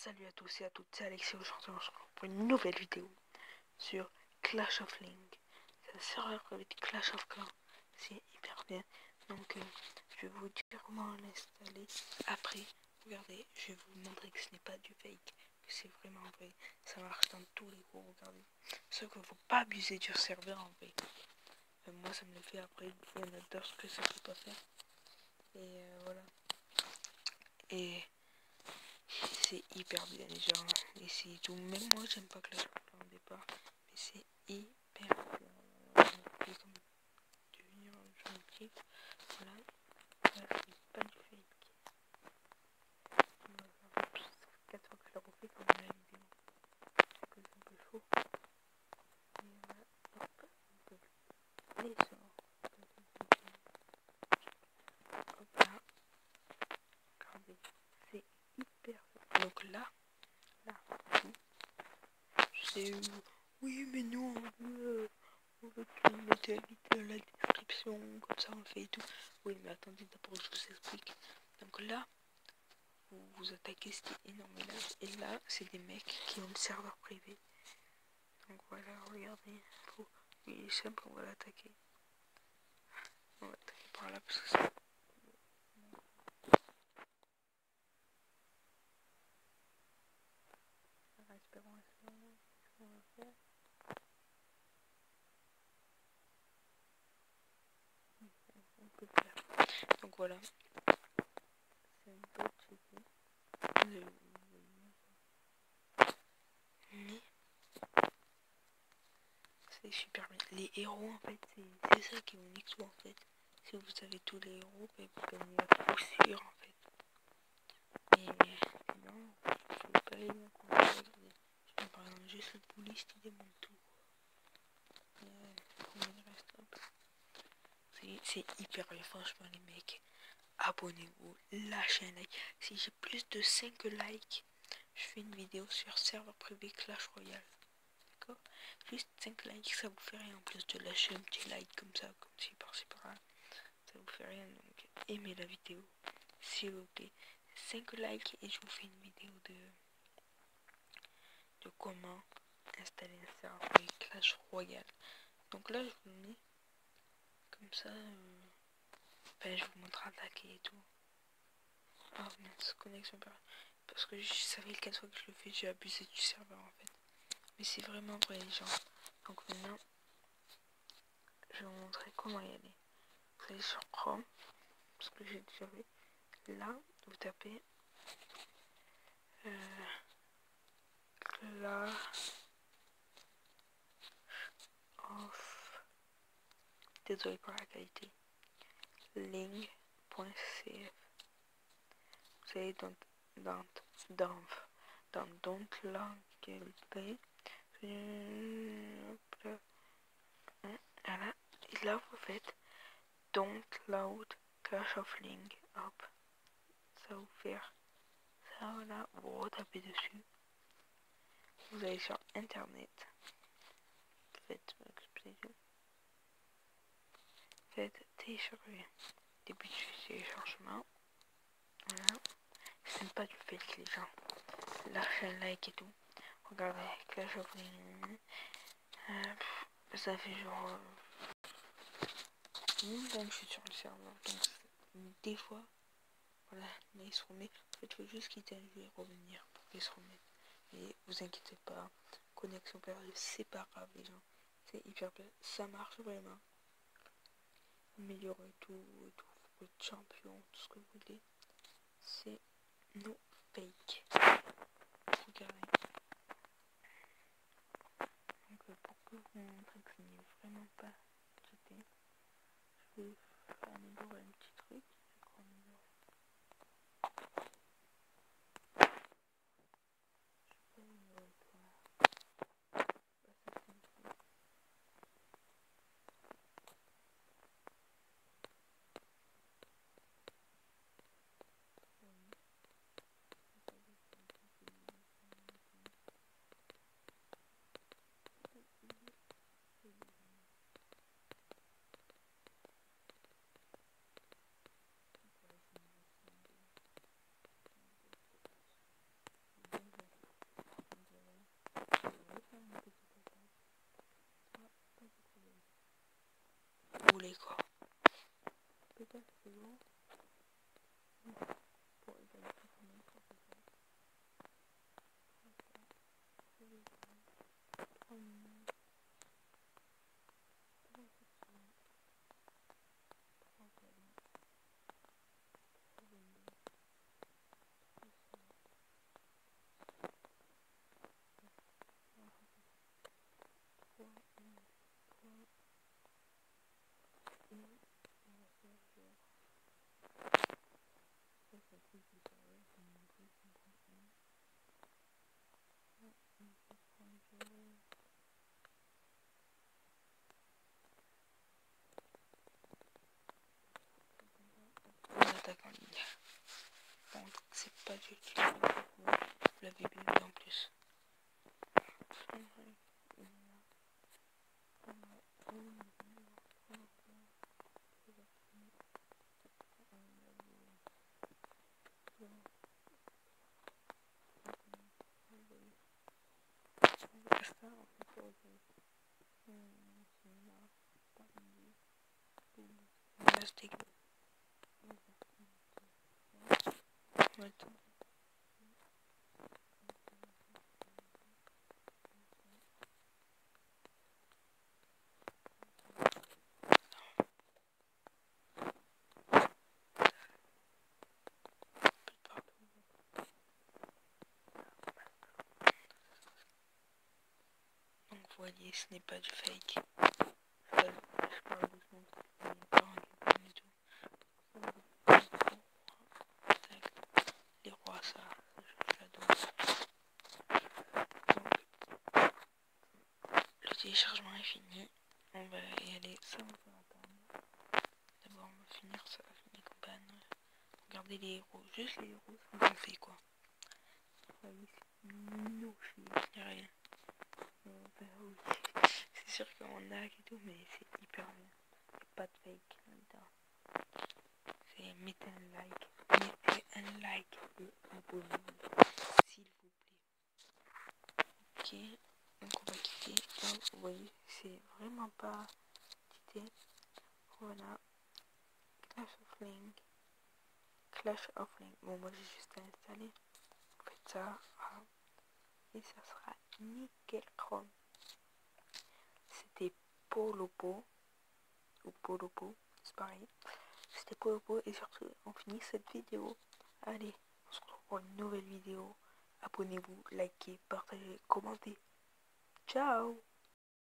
Salut à tous et à toutes, c'est Alexis. Aujourd'hui on se retrouve pour une nouvelle vidéo sur Clash of Link. C'est un serveur avec Clash of Clans, c'est hyper bien. Donc je vais vous dire comment l'installer après. Regardez, je vais vous montrer que ce n'est pas du fake, que c'est vraiment vrai. Ça marche dans tous les cours, regardez. Sauf qu'il ne faut pas abuser du serveur en vrai. Moi ça me le fait après, il y en a d'autres que ça ne peut pas faire. Et voilà. Et c'est hyper bien les gens, et c'est tout. Même moi j'aime pas Clash of Clans au départ, mais c'est hyper bien. Comme devenir un gentil, voilà, voilà c'est pas du fake. Voilà. Ça fait 4 fois que je la refais comme la vidéo, que c'est un peu chaud. Et voilà, hop, on peut les sorts. Hop là, regardez, c'est hyper bien. Donc là, c'est oui mais nous on veut que vous mettez la vidéo dans la description, comme ça on le fait et tout. Oui mais attendez d'abord je vous explique. Donc là, vous attaquez ce qui est énorme et là c'est des mecs qui ont le serveur privé. Donc voilà, regardez, il est simple, on va l'attaquer. On va attaquer par là parce que ça... Espérons, on va faire. On peut le faire. Donc voilà, c'est un peu cheaté. Mais c'est super bien. Les héros en fait, c'est ça qui est unique tout en fait. Si vous avez tous les héros, vous gagnez la poussière en fait. Mais non, je vais pas les mettre en fait. Je vais par exemple juste le police qui démonte tout. Combien il reste, hop. C'est hyper bien, franchement les mecs. Abonnez-vous, lâchez un like. Si j'ai plus de 5 likes, je fais une vidéo sur serveur privé Clash Royale. D'accord? Juste 5 likes, ça vous fait rien en plus de lâcher un petit like comme ça, comme si par-ci par-là. Ça vous fait rien, donc aimez la vidéo, s'il vous plaît. 5 likes et je vous fais une vidéo de comment installer un serveur Clash Royale. Donc là, je vous le mets comme ça. Je vous montre attaquer et tout. Ah mince, connexion par... Parce que je savais le 4 fois que je le fais, j'ai abusé du serveur en fait. Mais c'est vraiment vrai les gens. Donc maintenant, je vais vous montrer comment y aller. Vous allez sur Chrome, parce que j'ai déjà vu. Là, vous tapez Clash of... Désolé pour la qualité. Ling.cf. Vous allez dans Don't Gameplay. Voilà. Et là, vous faites Don't Load Clash of Link. Hop. Ça va vous faire ça. Voilà. Vous retapez dessus. Vous allez sur Internet. Faites télécharger. Début du téléchargement. Voilà. C'est pas du fake les gens. Lâchez un like et tout. Regardez Clash of Link. Ça fait genre... Même je suis sur le serveur. Donc des fois... Voilà, là il se remet. En fait, il faut juste quitter un jeu et revenir pour qu'il se remette. Mais vous inquiétez pas, connexion perdue, c'est pas grave les gens. C'est hyper bien, ça marche vraiment. Améliorer tout, faut être champion, tout ce que vous voulez. C'est no fake. Regardez. Donc pour que vous montrez que ce n'est vraiment pas cheaté, je vais améliorer un petit truc. ça c'est bon. Pour égaliser quand même, ça fait ça. 3 minutes. 3 sections. 3 ballons. 3 bonbons. 3 soeurs. 3 11. 3 et on va faire genre. Ça c'est un truc de sérieux, c'est mon truc, c'est un truc. On peut prendre genre. On attaque en ligne. Bon, c'est pas du tout. Vous l'avez vu en plus. Donc vous voyez, ce n'est pas du fake. Je parle doucement parce que mes parents et tout. Les rois, ça, j'adore. Donc, le téléchargement est fini. On va y aller sans attendre. D'abord, on va finir ça, les campagnes. Regardez les héros, juste les héros, ça me fait quoi. Voyez, c'est mignon, il n'y a rien. Oui. C'est sûr qu'on lag et tout, mais c'est hyper bien. Pas de fake là-dedans. C'est mettez un like et abonnez-vous, s'il vous plaît. Ok, donc on va quitter. Donc, vous voyez, c'est vraiment pas quitté. Voilà, Clash of Link. Bon, moi j'ai juste à installer. Vous faites ça, et ça sera nickel chrome. C'était Polopo, ou Polopo, c'est pareil. C'était Polopo, et surtout, on finit cette vidéo. Allez, on se retrouve pour une nouvelle vidéo. Abonnez-vous, likez, partagez, commentez. Ciao!